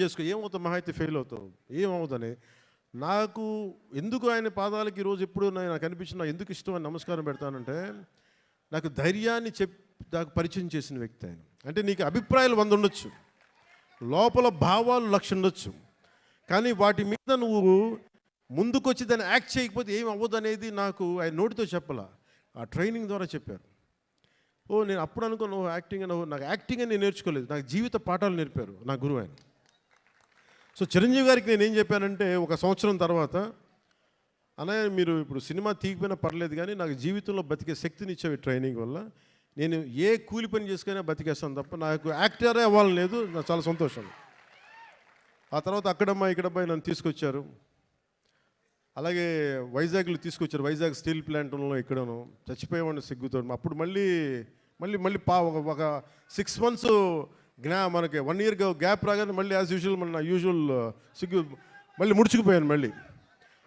చేసుకో, ఏమవుతావు, మహా అయితే ఫెయిల్ అవుతావు, ఏమవుతుందని. నాకు ఎందుకు ఆయన పాదాలకి ఈరోజు ఎప్పుడు నాకు అనిపించిన ఎందుకు ఇష్టం అని నమస్కారం పెడతానంటే, నాకు ధైర్యాన్ని నాకు పరిచయం చేసిన వ్యక్తి ఆయన. అంటే నీకు అభిప్రాయాలు 100 ఉండొచ్చు, లోపల భావాలు 1,00,000 ఉండొచ్చు, కానీ వాటి మీద నువ్వు ముందుకొచ్చి దాన్ని యాక్ట్ చేయకపోతే ఏం అవ్వదు అనేది నాకు ఆయన నోటితో చెప్పాల, ఆ ట్రైనింగ్ ద్వారా చెప్పారు. నేను అప్పుడు అనుకున్నాను యాక్టింగ్ అని. నాకు యాక్టింగ్ అని నేను నేర్చుకోలేదు, నాకు జీవిత పాఠాలు నేర్పారు నా గురువు ఆయన. సో చిరంజీవి గారికి నేను ఏం చెప్పానంటే, 1 సంవత్సరం తర్వాత, అన్నయ్య మీరు ఇప్పుడు సినిమా తీయకపోయినా పర్లేదు కానీ నాకు జీవితంలో బతికే శక్తిని ఇచ్చేవి ట్రైనింగ్ వల్ల. నేను ఏ కూలి పని చేసుకునే బతికేస్తాను తప్ప నాకు యాక్టరే అవ్వాలని లేదు. నాకు చాలా సంతోషం. ఆ తర్వాత అక్కడమ్మా ఇక్కడమ్మా నన్ను తీసుకొచ్చారు. అలాగే వైజాగ్లో తీసుకొచ్చారు, వైజాగ్ స్టీల్ ప్లాంట్లో ఇక్కడను చచ్చిపోయేవాడిని సిగ్గుతో. అప్పుడు మళ్ళీ మళ్ళీ మళ్ళీ ఒక 6 months మనకి 1 year గ్యాప్ రాగానే మళ్ళీ యాజ్ యూజువల్ మన యూజువల్ సిగ్గు మళ్ళీ ముడుచుకుపోయాను మళ్ళీ.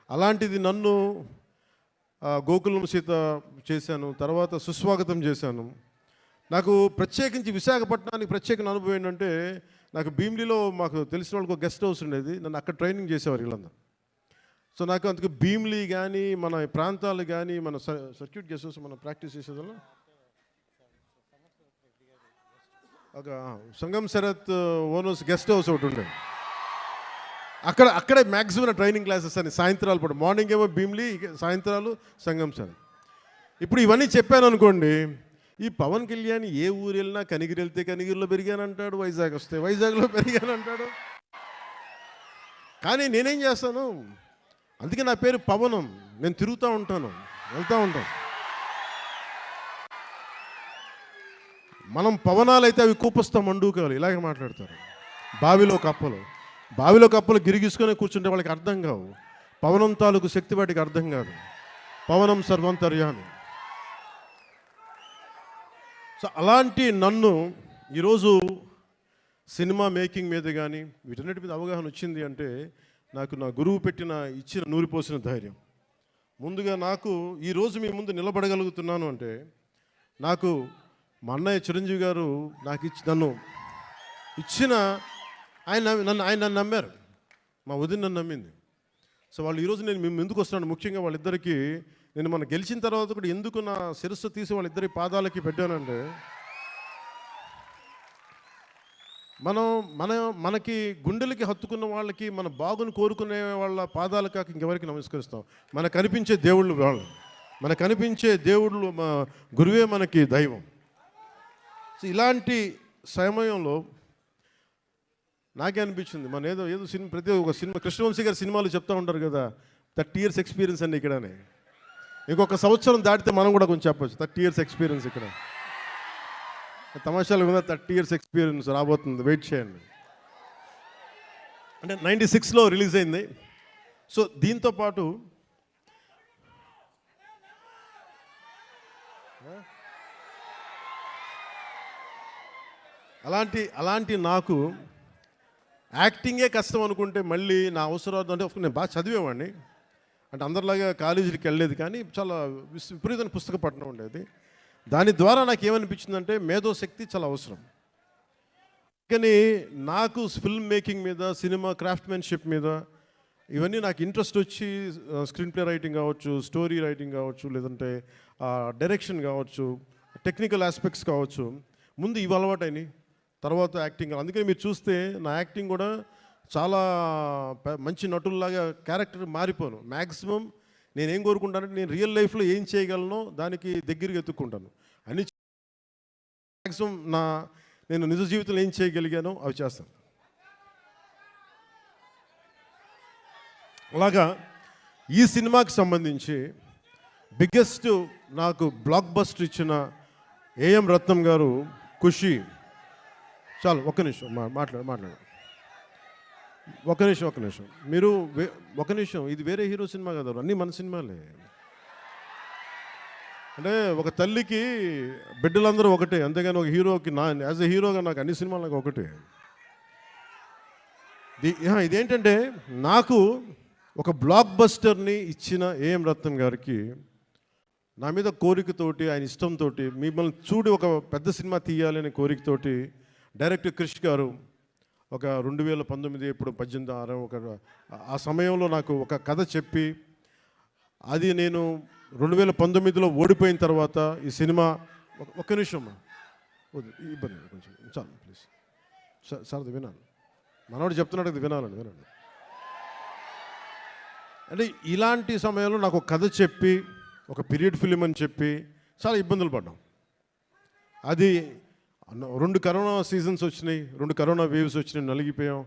అలాంటిది నన్ను గోకులం సీత చేశాను, తర్వాత సుస్వాగతం చేశాను. నాకు ప్రత్యేకించి విశాఖపట్నానికి ప్రత్యేక అనుభవం ఏంటంటే, నాకు భీమిలిలో మాకు తెలిసిన వాళ్ళకి ఒక గెస్ట్ హౌస్ ఉండేది, నన్ను అక్కడ ట్రైనింగ్ చేసేవారు వీళ్ళందరూ. సో నాకు అందుకు భీమిలి కానీ మన ప్రాంతాలు కానీ మన సర్క్యూట్ గెస్ట్ హౌస్ మనం ప్రాక్టీస్ చేసేదాన్ని ఒక సంగం శరత్ ఓనర్స్ గెస్ట్ హౌస్ ఒకటి ఉండేది. అక్కడే మ్యాక్సిమం ట్రైనింగ్ క్లాసెస్ అని సాయంత్రాలు పూట, మార్నింగ్ ఏమో భీమిలి, సాయంత్రాలు సంగం శరత్. ఇప్పుడు ఇవన్నీ చెప్పాను అనుకోండి, ఈ పవన్ కళ్యాణ్ ఏ ఊరు వెళ్ళినా కనిగిరి వెళ్తే కనిగిరిలో పెరిగానంటాడు, వైజాగ్ వస్తే వైజాగ్లో పెరిగానంటాడు. కానీ నేనేం చేస్తాను, అందుకే నా పేరు పవనం. నేను తిరుగుతూ ఉంటాను, వెళ్తూ ఉంటాను. మనం పవనాలు అయితే అవి కూపస్తా మండూకాలు ఇలాగే మాట్లాడతారు. బావిలో కప్పలు గిరిగిసుకొని కూర్చుంటే వాళ్ళకి అర్థం కావు. పవనం తాలూకు శక్తి వాటికి అర్థం కాదు. పవనం సర్వంతర్యామి. సో అలాంటి నన్ను ఈరోజు సినిమా మేకింగ్ మీద కానీ వీటన్నిటి మీద అవగాహన వచ్చింది అంటే, నాకు నా గురువు ఇచ్చిన నూరిపోసిన ధైర్యం. ముందుగా నాకు ఈరోజు మీ ముందు నిలబడగలుగుతున్నాను అంటే, నాకు మా అన్నయ్య చిరంజీవి గారు నన్ను ఇచ్చిన ఆయన నన్ను నమ్మారు, మా వదిన నన్ను నమ్మింది. సో వాళ్ళు ఈరోజు నేను మేము ఎందుకు వస్తున్నాను, ముఖ్యంగా వాళ్ళిద్దరికీ నేను మనం గెలిచిన తర్వాత కూడా ఎందుకు నా శిరస్సు తీసి వాళ్ళిద్దరి పాదాలకి పెట్టానంటే, మనకి గుండెలకి హత్తుకున్న వాళ్ళకి, మన బాగుని కోరుకునే వాళ్ళ పాదాలు కాక ఇంకెవరికి నమస్కరిస్తాం. మనకు కనిపించే దేవుళ్ళు వాళ్ళు, మనకు కనిపించే దేవుళ్ళు మా గురువే మనకి దైవం. సో ఇలాంటి సమయంలో నాకే అనిపించింది, మన ఏదో సినిమా, ప్రతి ఒక్క సినిమా కృష్ణవంశీ గారి సినిమాలు చెప్తూ ఉంటారు కదా, 30 years ఎక్స్పీరియన్స్ అండి ఇక్కడనే. ఇంకొక సంవత్సరం దాటితే మనం కూడా కొంచెం చెప్పచ్చు 30 years ఎక్స్పీరియన్స్ ఇక్కడ. తమాషాలు కదా, 30 years ఎక్స్పీరియన్స్ రాబోతుంది, వెయిట్ చేయండి. అంటే 96లో రిలీజ్ అయింది. సో దీంతోపాటు అలాంటి నాకు యాక్టింగే కష్టం అనుకుంటే, మళ్ళీ నా అవసరాలు అంటే నేను బాగా చదివేవాడిని, అంటే అందరిలాగా కాలేజీకి వెళ్ళలేదు, కానీ చాలా విపరీతమైన పుస్తక పఠనం ఉండేది. దాని ద్వారా నాకు ఏమనిపించిందంటే, మేధోశక్తి చాలా అవసరం. కానీ నాకు ఫిల్మ్ మేకింగ్ మీద, సినిమా క్రాఫ్ట్మెన్షిప్ మీద ఇవన్నీ నాకు ఇంట్రెస్ట్ వచ్చి, స్క్రీన్ ప్లే రైటింగ్ కావచ్చు, స్టోరీ రైటింగ్ కావచ్చు, లేదంటే డైరెక్షన్ కావచ్చు, టెక్నికల్ ఆస్పెక్ట్స్ కావచ్చు, ముందు ఇవి అలవాటైనాయి, తర్వాత యాక్టింగ్. అందుకని మీరు చూస్తే నా యాక్టింగ్ కూడా చాలా మంచి నటుల్లాగా క్యారెక్టర్ మారిపోను. మ్యాక్సిమం నేనేం కోరుకుంటానంటే, నేను రియల్ లైఫ్లో ఏం చేయగలనో దానికి దగ్గరగా ఎత్తుక్కుంటాను. అన్ని మ్యాక్సిమం నేను నిజ జీవితంలో ఏం చేయగలిగానో అవి చేస్తాను. అలాగా ఈ సినిమాకి సంబంధించి బిగ్గెస్ట్ నాకు బ్లాక్ బస్టర్ ఇచ్చిన ఏఎం రత్నం గారు, ఖుషి. చాలు ఒక్క నిమిషం మాట్లాడు ఒక్క నిమిషం మీరు ఒక నిమిషం. ఇది వేరే హీరో సినిమా కదా, అన్నీ మన సినిమాలే. అంటే ఒక తల్లికి బిడ్డలందరూ ఒకటే, అంతేగాని ఒక హీరోకి యాజ్ ఎ హీరోగా నాకు అన్ని సినిమాలు నాకు ఒకటే. ఇదేంటంటే, నాకు ఒక బ్లాక్ బస్టర్ని ఇచ్చిన ఏఎం రత్నం గారికి నా మీద కోరికతోటి, ఆయన ఇష్టంతో, మిమ్మల్ని చూడి ఒక పెద్ద సినిమా తీయాలి అనే కోరికతోటి డైరెక్టర్ క్రిష్ గారు ఒక 2019 ఇప్పుడు 18 ఒక ఆ సమయంలో నాకు ఒక కథ చెప్పి అది నేను 2019లో ఓడిపోయిన తర్వాత ఈ సినిమా ఒక్క నిమిషం ఇబ్బంది కొంచెం చాలు ప్లీజ్ సార్ అది వినాలి మనవాడు చెప్తున్నాడు అది వినాలండి వినండి. అంటే ఇలాంటి సమయంలో నాకు ఒక కథ చెప్పి ఒక పీరియడ్ ఫిలిం అని చెప్పి చాలా ఇబ్బందులు పడ్డాం. అది 2 కరోనా సీజన్స్ వచ్చినాయి, 2 కరోనా వేవ్స్ వచ్చినాయి, నలిగిపోయాం.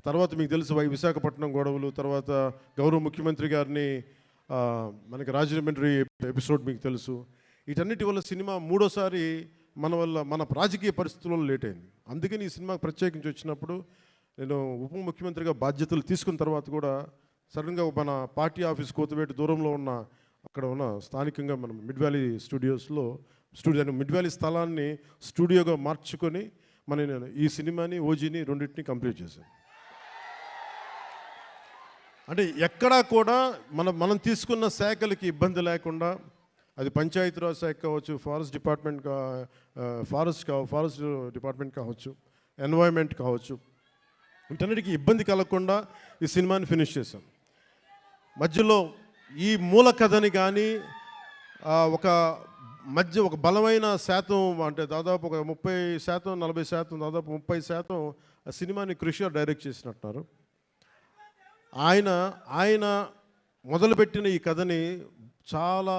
తర్వాత మీకు తెలుసు విశాఖపట్నం గొడవలు, తర్వాత గౌరవ ముఖ్యమంత్రి గారిని మనకి రాజమండ్రి ఎపిసోడ్ మీకు తెలుసు. వీటన్నిటి వల్ల సినిమా 3వసారి మన రాజకీయ పరిస్థితుల్లో లేట్ అయింది. అందుకని ఈ సినిమాకి ప్రత్యేకించి వచ్చినప్పుడు నేను ఉప ముఖ్యమంత్రిగా బాధ్యతలు తీసుకున్న తర్వాత కూడా సడన్గా మన పార్టీ ఆఫీస్ కోతవేటు దూరంలో ఉన్న అక్కడ ఉన్న స్థానికంగా మనం మిడ్ వ్యాలీ స్టూడియోస్లో మిడ్ వ్యాలీ స్థలాన్ని స్టూడియోగా మార్చుకొని నేను ఈ సినిమాని ఓజీని రెండింటిని కంప్లీట్ చేశాను. అంటే ఎక్కడా కూడా మనం తీసుకున్న శాఖలకి ఇబ్బంది లేకుండా, అది పంచాయతీరాజ్ శాఖ కావచ్చు, ఫారెస్ట్ డిపార్ట్మెంట్ కావచ్చు, ఎన్వైర్న్మెంట్ కావచ్చు, వీటన్నిటికీ ఇబ్బంది కలగకుండా ఈ సినిమాని ఫినిష్ చేశాం. మధ్యలో ఈ మూల కథని కానీ ఒక బలమైన శాతం, అంటే దాదాపు ఒక 30% 40% దాదాపు 30% ఆ సినిమాని కృషి డైరెక్ట్ చేసినట్టున్నారు. ఆయన మొదలుపెట్టిన ఈ కథని చాలా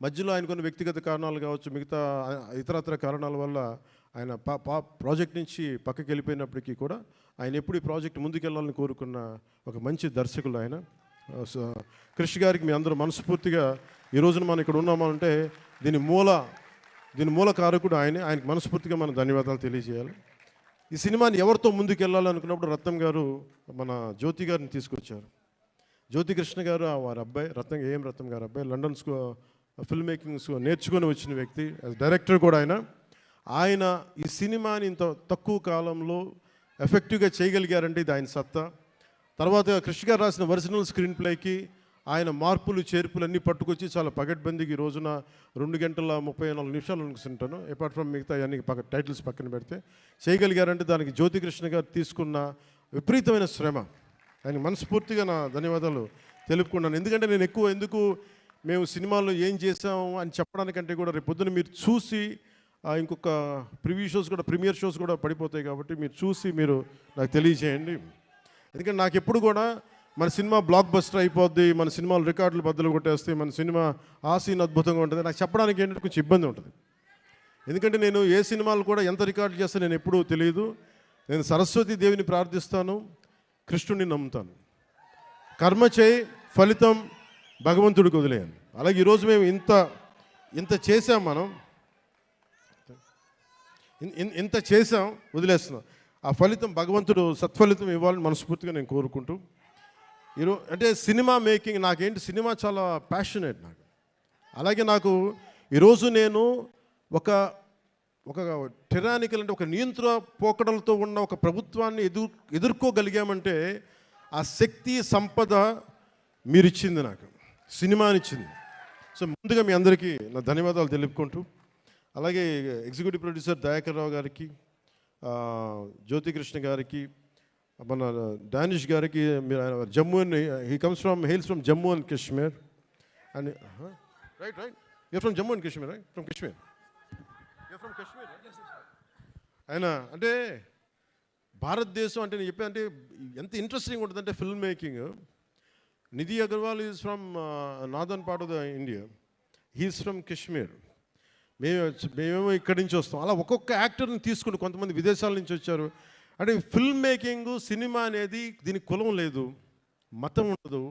మధ్యలో ఆయన కొన్ని వ్యక్తిగత కారణాలు కావచ్చు, మిగతా ఇతరత్ర కారణాల వల్ల ఆయన ప్రాజెక్ట్ నుంచి పక్కకి వెళ్ళిపోయినప్పటికీ కూడా ఆయన ఎప్పుడు ఈ ప్రాజెక్ట్ ముందుకెళ్ళాలని కోరుకున్న ఒక మంచి దర్శకులు ఆయన. కృషి గారికి మీ అందరూ మనస్ఫూర్తిగా ఈ రోజున మనం ఇక్కడ ఉన్నామంటే దీని మూల కారకుడు ఆయనకి మనస్ఫూర్తిగా మనం ధన్యవాదాలు తెలియజేయాలి. ఈ సినిమాని ఎవరితో ముందుకు వెళ్ళాలనుకున్నప్పుడు రత్నం గారు మన జ్యోతి గారిని తీసుకొచ్చారు. జ్యోతి కృష్ణ గారు వారి అబ్బాయి రత్నం గారి అబ్బాయి లండన్ ఫిల్మ్ మేకింగ్ నేర్చుకొని వచ్చిన వ్యక్తి, డైరెక్టర్ కూడా ఆయన ఈ సినిమాని ఇంత తక్కువ కాలంలో ఎఫెక్టివ్గా చేయగలిగారంటే ఇది ఆయన సత్తా. తర్వాత కృష్ణ గారు రాసిన ఒరిజినల్ స్క్రీన్ ప్లేకి ఆయన మార్పులు చేర్పులు అన్నీ పట్టుకొచ్చి చాలా పగడ్బందీకి ఈ రోజున 2 గంటల 34 నిమిషాలు అనుకుంటాను, అపార్ట్ ఫ్రమ్ మిగతా అన్ని టైటిల్స్ పక్కన పెడితే చేయగలిగారంటే దానికి జ్యోతి కృష్ణ గారు తీసుకున్న విపరీతమైన శ్రమ. ఆయన మనస్ఫూర్తిగా నా ధన్యవాదాలు తెలుపుకున్నాను. ఎందుకంటే నేను మేము సినిమాలో ఏం చేసాము అని చెప్పడానికంటే కూడా రేపు పొద్దున మీరు చూసి ఇంకొక ప్రీమియర్ షోస్ కూడా పడిపోతాయి కాబట్టి మీరు చూసి నాకు తెలియజేయండి. ఎందుకంటే నాకు ఎప్పుడు కూడా మన సినిమా బ్లాక్ బస్టర్ అయిపోద్ది, మన సినిమాలు రికార్డులు బద్దలు కొట్టేస్తాయి, మన సినిమా ఆ సీన్ అద్భుతంగా ఉంటుంది నాకు చెప్పడానికి ఏంటంటే కొంచెం ఇబ్బంది ఉంటుంది. ఎందుకంటే నేను ఏ సినిమాలు కూడా ఎంత రికార్డులు చేస్తే నేను ఎప్పుడూ తెలియదు. నేను సరస్వతి దేవిని ప్రార్థిస్తాను, కృష్ణుడిని నమ్ముతాను. కర్మ చేయి, ఫలితం భగవంతుడికి వదిలేయాలి. అలాగే ఈరోజు మేము ఇంత చేసాం, ఇంత చేసాం, వదిలేస్తున్నాం. ఆ ఫలితం భగవంతుడు సత్ఫలితం ఇవ్వాలని మనస్ఫూర్తిగా నేను కోరుకుంటూ అంటే సినిమా మేకింగ్ సినిమా చాలా ప్యాషనేట్ నాకు. అలాగే నాకు ఈరోజు నేను ఒక టెరానికల్ అంటే ఒక నియంత్రణ పోకడలతో ఉన్న ఒక ప్రభుత్వాన్ని ఎదుర్కోగలిగామంటే ఆ శక్తి సంపద మీరిచ్చింది, నాకు సినిమానిచ్చింది. సో ముందుగా మీ అందరికీ నా ధన్యవాదాలు తెలుపుకుంటూ, అలాగే ఎగ్జిక్యూటివ్ ప్రొడ్యూసర్ దయాకర్ రావు గారికి, జ్యోతి కృష్ణ గారికి, మన డానిష్ గారికి, hails from Jammu and Kashmir and right you're from Jammu and Kashmir, right from Kashmir, you're from Kashmir. ఆయన అంటే భారతదేశం అంటే నేను చెప్పాను, అంటే ఎంత ఇంట్రెస్టింగ్ ఉంటుందంటే film making. Nidhi Agarwal is from northern part of the India, he's from Kashmir. మేమేమో ఇక్కడి నుంచి వస్తాం. అలా ఒక్కొక్క యాక్టర్ని తీసుకుని కొంతమంది విదేశాల నుంచి వచ్చారు. అంటే ఫిల్మ్ మేకింగ్ సినిమా అనేది దీనికి కులం లేదు, మతం ఉండదు,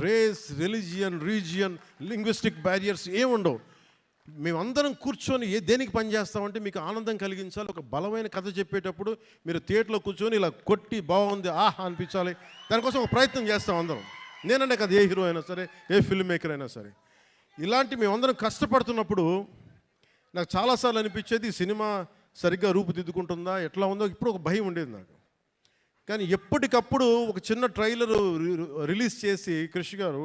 రేస్, రిలీజియన్, లింగ్విస్టిక్ బ్యారియర్స్ ఏముండవు. మేమందరం కూర్చొని దేనికి పనిచేస్తామంటే మీకు ఆనందం కలిగించాలి. ఒక బలమైన కథ చెప్పేటప్పుడు మీరు థియేటర్లో కూర్చొని ఇలా కొట్టి బాగుంది ఆహా అనిపించాలి, దానికోసం ఒక ప్రయత్నం చేస్తాం అందరం. నేనంటే కదా ఏ హీరో అయినా సరే, ఏ ఫిల్మ్ మేకర్ అయినా సరే, ఇలాంటి మేమందరం కష్టపడుతున్నప్పుడు నాకు చాలాసార్లు అనిపించేది ఈ సినిమా సరిగ్గా రూపుదిద్దుకుంటుందా, ఎట్లా ఉందో ఇప్పుడు ఒక భయం ఉండేది నాకు. కానీ ఎప్పటికప్పుడు ఒక చిన్న ట్రైలర్ రిలీజ్ చేసి కృషి గారు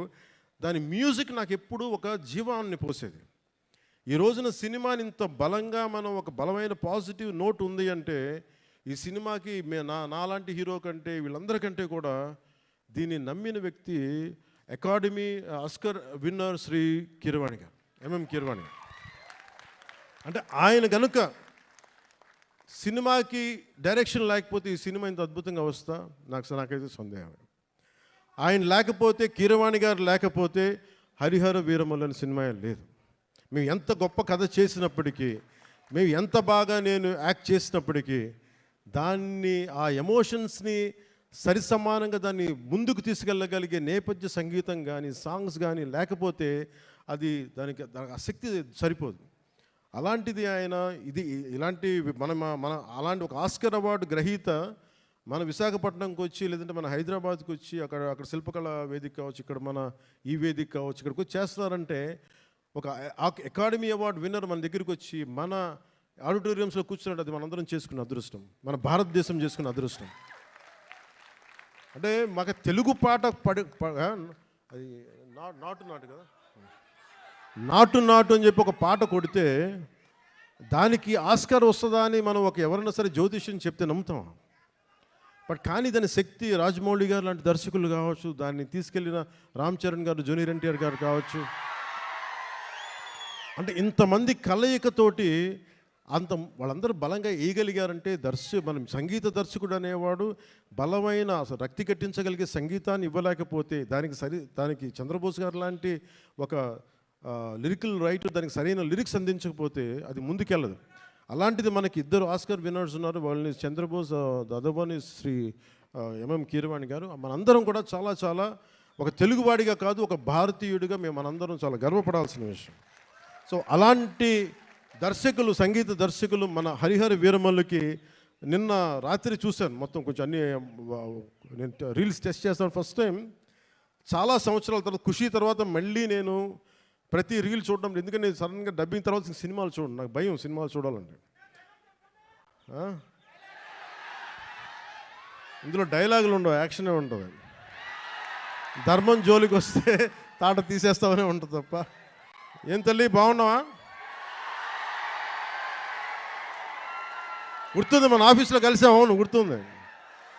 దాని మ్యూజిక్ నాకు ఎప్పుడు ఒక జీవాన్ని పోసేది. ఈ రోజున సినిమాని ఇంత బలంగా మనం ఒక బలమైన పాజిటివ్ నోట్ ఉంది అంటే ఈ సినిమాకి నాలాంటి హీరో కంటే వీళ్ళందరికంటే కూడా దీన్ని నమ్మిన వ్యక్తి academy Oscar winner Shri Keeravani గారు, ఎంఎం కీరవాణి గారు. అంటే ఆయన కనుక సినిమాకి డైరెక్షన్ లేకపోతే ఈ సినిమా ఇంత అద్భుతంగా వస్తా నాకైతే సందేహం. ఆయన లేకపోతే, కీరవాణి గారు లేకపోతే హరిహర వీరమల్లు అనే సినిమా లేదు. మేము ఎంత గొప్ప కథ చేసినప్పటికీ, మేము ఎంత బాగా నేను యాక్ట్ చేసినప్పటికీ, దాన్ని ఆ ఎమోషన్స్ని సరిసమానంగా దాన్ని ముందుకు తీసుకెళ్ళగలిగే నేపథ్య సంగీతం కానీ సాంగ్స్ కానీ లేకపోతే అది దానికి ఆ శక్తి సరిపోదు. అలాంటిది ఆయన ఇలాంటి మన అలాంటి ఒక ఆస్కర్ అవార్డు గ్రహీత మన విశాఖపట్నంకి వచ్చి, లేదంటే మన హైదరాబాద్కి వచ్చి అక్కడ శిల్పకళ వేదిక కావచ్చు, ఇక్కడ మన ఈ వేదిక కావచ్చు, ఇక్కడికి వచ్చి చేస్తున్నారంటే ఒక అకాడమీ అవార్డు విన్నర్ మన దగ్గరికి వచ్చి మన ఆడిటోరియంస్లో కూర్చున్నట్టు అది మనందరం చేసుకున్న అదృష్టం, మన భారతదేశం చేసుకున్న అదృష్టం. అంటే మాకు తెలుగు పాట అది నాటు కదా, నాటు అని చెప్పి ఒక పాట కొడితే దానికి ఆస్కార్ వస్తుందా అని మనం ఎవరైనా సరే జ్యోతిష్యం చెప్తే నమ్ముతాం. బట్ కానీ దాని శక్తి రాజమౌళి గారు లాంటి దర్శకులు కావచ్చు, దాన్ని తీసుకెళ్ళిన రామ్ చరణ్ గారు, జూనియర్ ఎన్టీఆర్ గారు కావచ్చు, అంటే ఇంతమంది కలయికతోటి వాళ్ళందరూ బలంగా వేయగలిగారంటే మనం సంగీత దర్శకుడు అనేవాడు బలమైన అసలు రక్తి కట్టించగలిగే సంగీతాన్ని ఇవ్వలేకపోతే దానికి చంద్రబోస్ గారు లాంటి ఒక లిరికల్ రైటర్ దానికి సరైన లిరిక్స్ అందించకపోతే అది ముందుకెళ్ళదు. అలాంటిది మనకి ఇద్దరు ఆస్కర్ విన్నర్స్ ఉన్నారు. వాళ్ళని చంద్రబోస్, అదవని శ్రీ ఎంఎం కీరవాణి గారు. మనందరం కూడా చాలా చాలా ఒక తెలుగువాడిగా కాదు, ఒక భారతీయుడిగా మనందరం చాలా గర్వపడాల్సిన విషయం. సో అలాంటి దర్శకులు, సంగీత దర్శకులు మన హరిహర వీరమల్లుకి నిన్న రాత్రి చూశాను మొత్తం, కొంచెం అన్ని నేను రీల్స్ టెస్ట్ చేస్తాను ఫస్ట్ టైం చాలా సంవత్సరాల తర్వాత. ఖుషి తర్వాత మళ్ళీ నేను ప్రతి రీల్ చూడడం, ఎందుకంటే నేను సడన్గా డబ్బింగ్ తర్వాత సినిమాలు చూడండి, నాకు భయం సినిమాలు చూడాలంటే. ఇందులో డైలాగులు ఉండవు, యాక్షనే ఉంటుంది. ధర్మం జోలికి వస్తే తాట తీసేస్తామనే ఉంటుంది తప్ప. ఏం తల్లి బాగున్నావా? గుర్తుంది, మన ఆఫీస్లో కలిసాము. అవును గుర్తుంది.